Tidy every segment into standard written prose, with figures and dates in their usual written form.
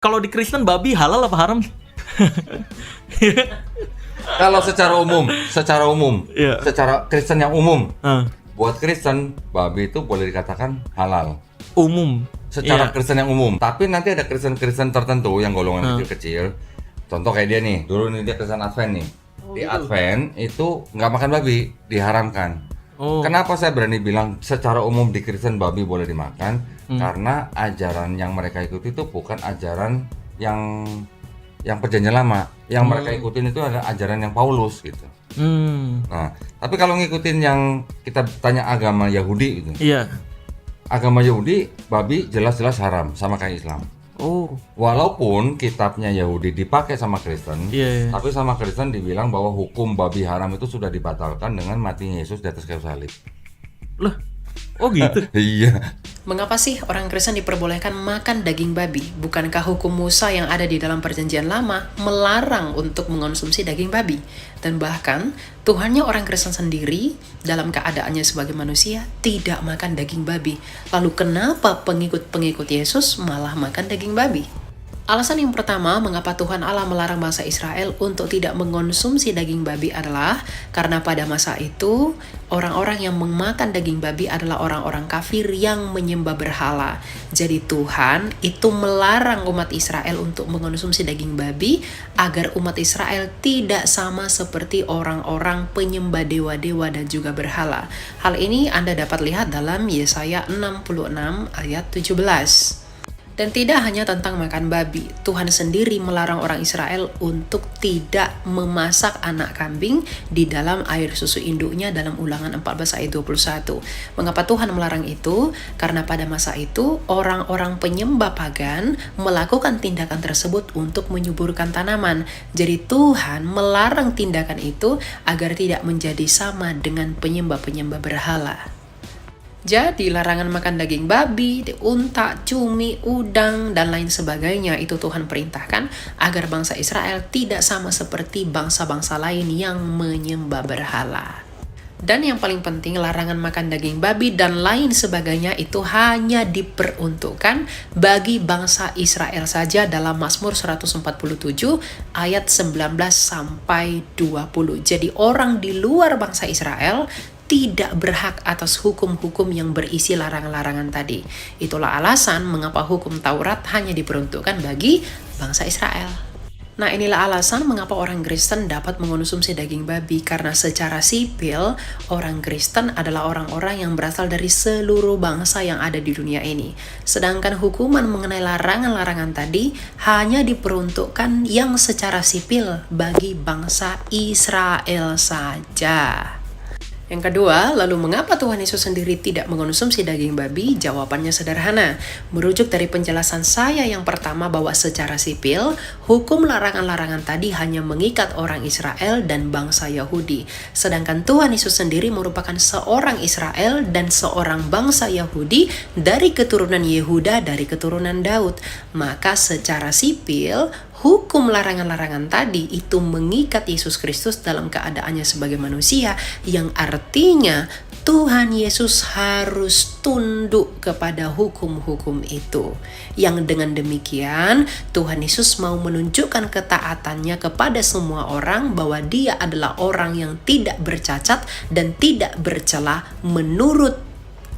Kalau di Kristen babi halal apa haram? Kalau secara umum, Iya. secara Kristen yang umum, Ah, buat Kristen babi itu boleh dikatakan halal. umum. Secara Iya. Kristen yang umum. Tapi nanti ada Kristen-Kristen tertentu yang golongan kecil-kecil. Contoh kayak dia nih, dulu nih dia Kristen Advent nih. Di Advent itu nggak makan babi, diharamkan. Oh. Kenapa saya berani bilang secara umum di Kristen babi boleh dimakan? Karena ajaran yang mereka ikuti itu bukan ajaran yang perjanjian lama. Yang mereka ikutin itu adalah ajaran yang Paulus gitu. Nah, tapi kalau ngikutin yang kita tanya agama Yahudi gitu. Iya. Agama Yahudi babi jelas-jelas haram sama kayak Islam. Oh. Walaupun kitabnya Yahudi dipakai sama Kristen, Iya. tapi sama Kristen dibilang bahwa hukum babi haram itu sudah dibatalkan dengan matinya Yesus di atas kayu salib. Loh. Oh gitu. Iya. Mengapa sih orang Kristen diperbolehkan makan daging babi? Bukankah hukum Musa yang ada di dalam perjanjian lama melarang untuk mengonsumsi daging babi? Dan bahkan Tuhannya orang Kristen sendiri dalam keadaannya sebagai manusia tidak makan daging babi. Lalu kenapa pengikut-pengikut Yesus malah makan daging babi? Alasan yang pertama mengapa Tuhan Allah melarang bangsa Israel untuk tidak mengonsumsi daging babi adalah karena pada masa itu orang-orang yang memakan daging babi adalah orang-orang kafir yang menyembah berhala. Jadi Tuhan itu melarang umat Israel untuk mengonsumsi daging babi agar umat Israel tidak sama seperti orang-orang penyembah dewa-dewa dan juga berhala. Hal ini Anda dapat lihat dalam Yesaya 66 ayat 17. Dan tidak hanya tentang makan babi, Tuhan sendiri melarang orang Israel untuk tidak memasak anak kambing di dalam air susu induknya dalam Ulangan 14 ayat 21. Mengapa Tuhan melarang itu? Karena pada masa itu orang-orang penyembah pagan melakukan tindakan tersebut untuk menyuburkan tanaman. Jadi Tuhan melarang tindakan itu agar tidak menjadi sama dengan penyembah-penyembah berhala. Jadi larangan makan daging babi, unta, cumi, udang, dan lain sebagainya itu Tuhan perintahkan agar bangsa Israel tidak sama seperti bangsa-bangsa lain yang menyembah berhala. Dan yang paling penting, larangan makan daging babi dan lain sebagainya itu hanya diperuntukkan bagi bangsa Israel saja dalam Mazmur 147 ayat 19 sampai 20. Jadi orang di luar bangsa Israel tidak berhak atas hukum-hukum yang berisi larangan-larangan tadi. Itulah alasan mengapa hukum Taurat hanya diperuntukkan bagi bangsa Israel. Nah, inilah alasan mengapa orang Kristen dapat mengonsumsi daging babi, karena secara sipil orang Kristen adalah orang-orang yang berasal dari seluruh bangsa yang ada di dunia ini. Sedangkan hukuman mengenai larangan-larangan tadi hanya diperuntukkan yang secara sipil bagi bangsa Israel saja. Yang kedua, lalu mengapa Tuhan Yesus sendiri tidak mengonsumsi daging babi? Jawabannya sederhana. Merujuk dari penjelasan saya yang pertama bahwa secara sipil, hukum larangan-larangan tadi hanya mengikat orang Israel dan bangsa Yahudi. Sedangkan Tuhan Yesus sendiri merupakan seorang Israel dan seorang bangsa Yahudi dari keturunan Yehuda, dari keturunan Daud. Maka secara sipil, hukum larangan-larangan tadi itu mengikat Yesus Kristus dalam keadaannya sebagai manusia, yang artinya Tuhan Yesus harus tunduk kepada hukum-hukum itu. Yang dengan demikian Tuhan Yesus mau menunjukkan ketaatannya kepada semua orang bahwa dia adalah orang yang tidak bercacat dan tidak bercela menurut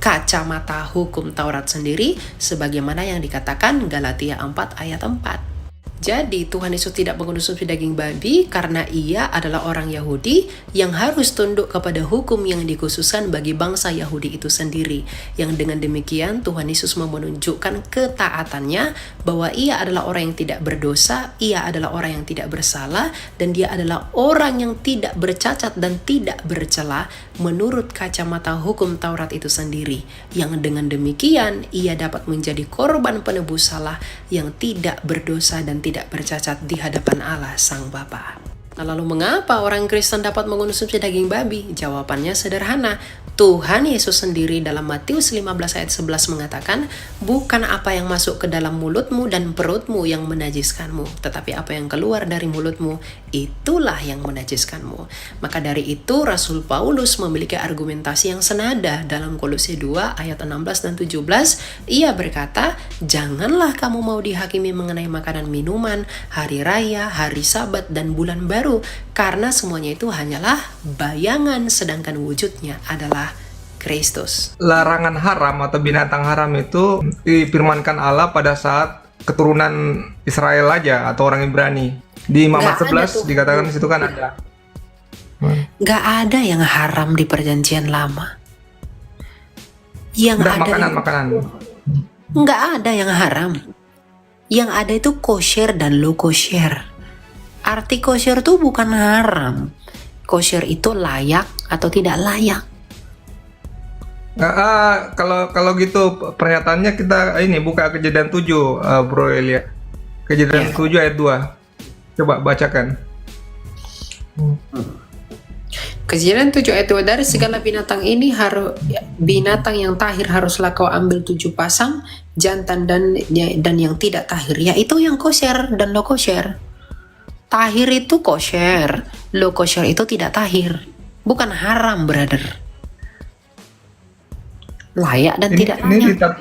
kacamata hukum Taurat sendiri, sebagaimana yang dikatakan Galatia 4 ayat 4. Jadi Tuhan Yesus tidak mengonsumsi daging babi karena ia adalah orang Yahudi yang harus tunduk kepada hukum yang dikhususkan bagi bangsa Yahudi itu sendiri. Yang dengan demikian Tuhan Yesus mau menunjukkan ketaatannya bahwa ia adalah orang yang tidak berdosa, ia adalah orang yang tidak bersalah, dan dia adalah orang yang tidak bercacat dan tidak bercela menurut kacamata hukum Taurat itu sendiri. Yang dengan demikian ia dapat menjadi korban penebus salah yang tidak berdosa dan tidak bercacat di hadapan Allah Sang Bapa. Nah, lalu mengapa orang Kristen dapat mengonsumsi daging babi? Jawabannya sederhana. Tuhan Yesus sendiri dalam Matius 15 ayat 11 mengatakan, bukan apa yang masuk ke dalam mulutmu dan perutmu yang menajiskanmu, tetapi apa yang keluar dari mulutmu, itulah yang menajiskanmu. Maka dari itu Rasul Paulus memiliki argumentasi yang senada dalam Kolose 2 ayat 16 dan 17. Ia berkata, janganlah kamu mau dihakimi mengenai makanan minuman, hari raya, hari sabat, dan bulan baru, karena semuanya itu hanyalah bayangan, sedangkan wujudnya adalah Kristus. Larangan haram atau binatang haram itu difirmankan Allah pada saat keturunan Israel aja atau orang Ibrani. Di Mamat 11 dikatakan di situ kan ada. Gak ada yang haram di perjanjian lama. Yang ada makanan. Gak ada yang haram. Yang ada itu kosher dan lo kosher. Arti kosher itu bukan haram. Kosher itu layak atau tidak layak. Kalau gitu pernyataannya kita ini buka Kejadian 7, Bro Elia. Kejadian 7 ayat 2. Coba bacakan. Kejadian 7 ayat 2, dari segala binatang ini binatang yang tahir haruslah kau ambil 7 pasang, jantan dan yang tidak tahir, yaitu yang kosher dan lo kosher. Tahir itu kosher, lo kosher itu tidak tahir. Bukan haram, brother. Layak dan tidak layak.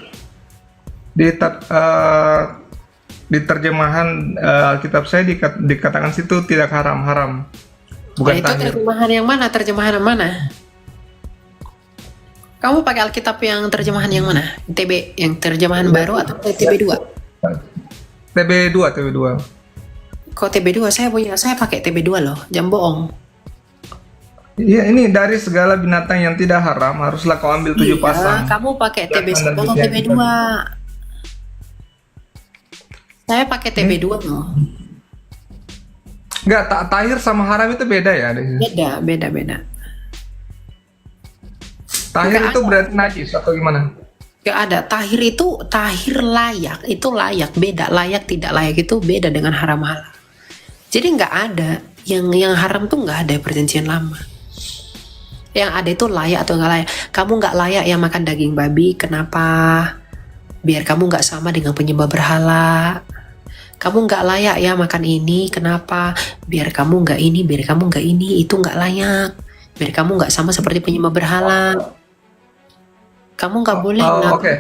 Di terjemahan kitab saya dikatakan situ tidak haram. Bukan itu tahir. Terjemahan yang mana? Terjemahan yang mana? Kamu pakai Alkitab yang terjemahan yang mana? TB yang terjemahan baru atau TB2? TB2. Kok TB2? Saya pakai TB2 loh. Jangan bohong. Iya, ini dari segala binatang yang tidak haram haruslah kau ambil 7 pasang. Kamu pakai TB1 atau TB2? Saya pakai TB2 loh. Enggak, tahir sama haram itu beda ya? Beda. Tahir itu berarti najis atau gimana? Gak ada. Tahir itu tahir layak. Itu layak. Beda. Layak tidak layak itu beda dengan haram halal. Jadi nggak ada. Yang haram tuh nggak ada perjanjian lama. Yang ada itu layak atau nggak layak. Kamu nggak layak ya makan daging babi. Kenapa? Biar kamu nggak sama dengan penyembah berhala. Kamu nggak layak ya makan ini. Kenapa? Biar kamu nggak ini. Biar kamu nggak ini. Itu nggak layak. Biar kamu nggak sama seperti penyembah berhala. Kamu nggak boleh. Oke.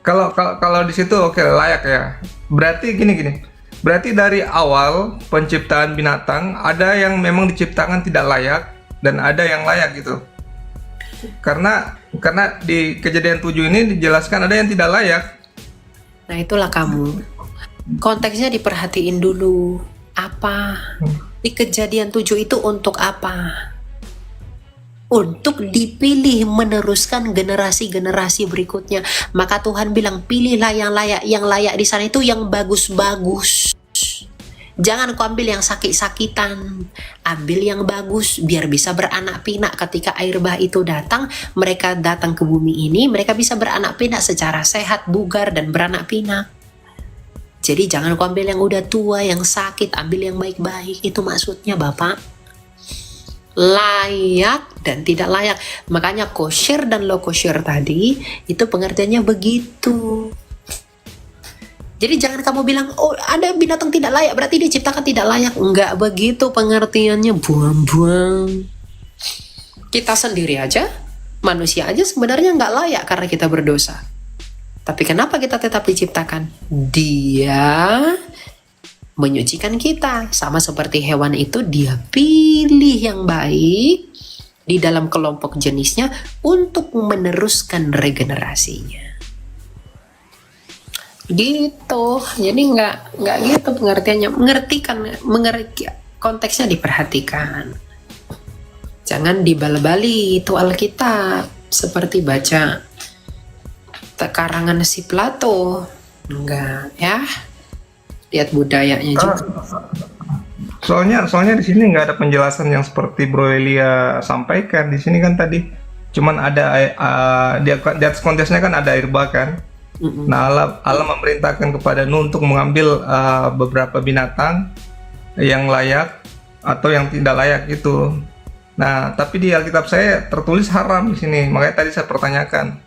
Kalau di situ oke, layak ya. Berarti gini. Berarti dari awal penciptaan binatang ada yang memang diciptakan tidak layak dan ada yang layak gitu. Karena di Kejadian 7 ini dijelaskan ada yang tidak layak. Nah, itulah kamu. Konteksnya diperhatiin dulu. Apa? Di Kejadian 7 itu untuk apa? Untuk dipilih meneruskan generasi-generasi berikutnya. Maka Tuhan bilang, pilihlah yang layak. Yang layak di sana itu yang bagus-bagus. Jangan kau ambil yang sakit-sakitan. Ambil yang bagus biar bisa beranak pinak. Ketika air bah itu datang, mereka datang ke bumi ini, mereka bisa beranak pinak secara sehat, bugar, dan beranak pinak. Jadi jangan kau ambil yang udah tua, yang sakit, ambil yang baik-baik. Itu maksudnya Bapak. Layak dan tidak layak. Makanya kosher dan lo kosher tadi itu pengertiannya begitu. Jadi jangan kamu bilang, oh ada binatang tidak layak berarti diciptakan tidak layak. Enggak begitu pengertiannya, buang-buang. Kita sendiri aja, manusia aja sebenarnya nggak layak karena kita berdosa. Tapi kenapa kita tetap diciptakan? Dia menyucikan kita. Sama seperti hewan itu, dia pilih yang baik di dalam kelompok jenisnya untuk meneruskan regenerasinya. Gitu. Jadi nggak gitu pengertiannya. Mengerti konteksnya diperhatikan. Jangan dibal-bali itu Alkitab seperti baca karangan si Plato. Enggak ya. Lihat budayanya juga. Soalnya di sini nggak ada penjelasan yang seperti Bro Elia sampaikan. Di sini kan tadi cuman ada di atas konteksnya kan ada air bah kan. Nah Allah memerintahkan kepada Nuh untuk mengambil beberapa binatang yang layak atau yang tidak layak gitu. Nah, tapi di Alkitab saya tertulis haram di sini, makanya tadi saya pertanyakan.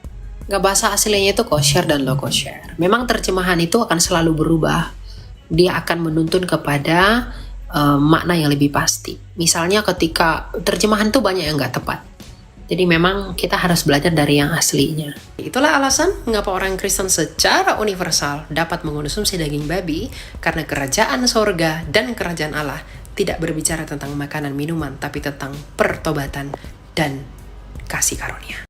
Nggak, bahasa aslinya itu kosher dan lo kosher. Memang terjemahan itu akan selalu berubah. Dia akan menuntun kepada makna yang lebih pasti. Misalnya ketika terjemahan itu banyak yang nggak tepat. Jadi memang kita harus belajar dari yang aslinya. Itulah alasan mengapa orang Kristen secara universal dapat mengonsumsi daging babi, karena kerajaan sorga dan kerajaan Allah tidak berbicara tentang makanan minuman, tapi tentang pertobatan dan kasih karunia.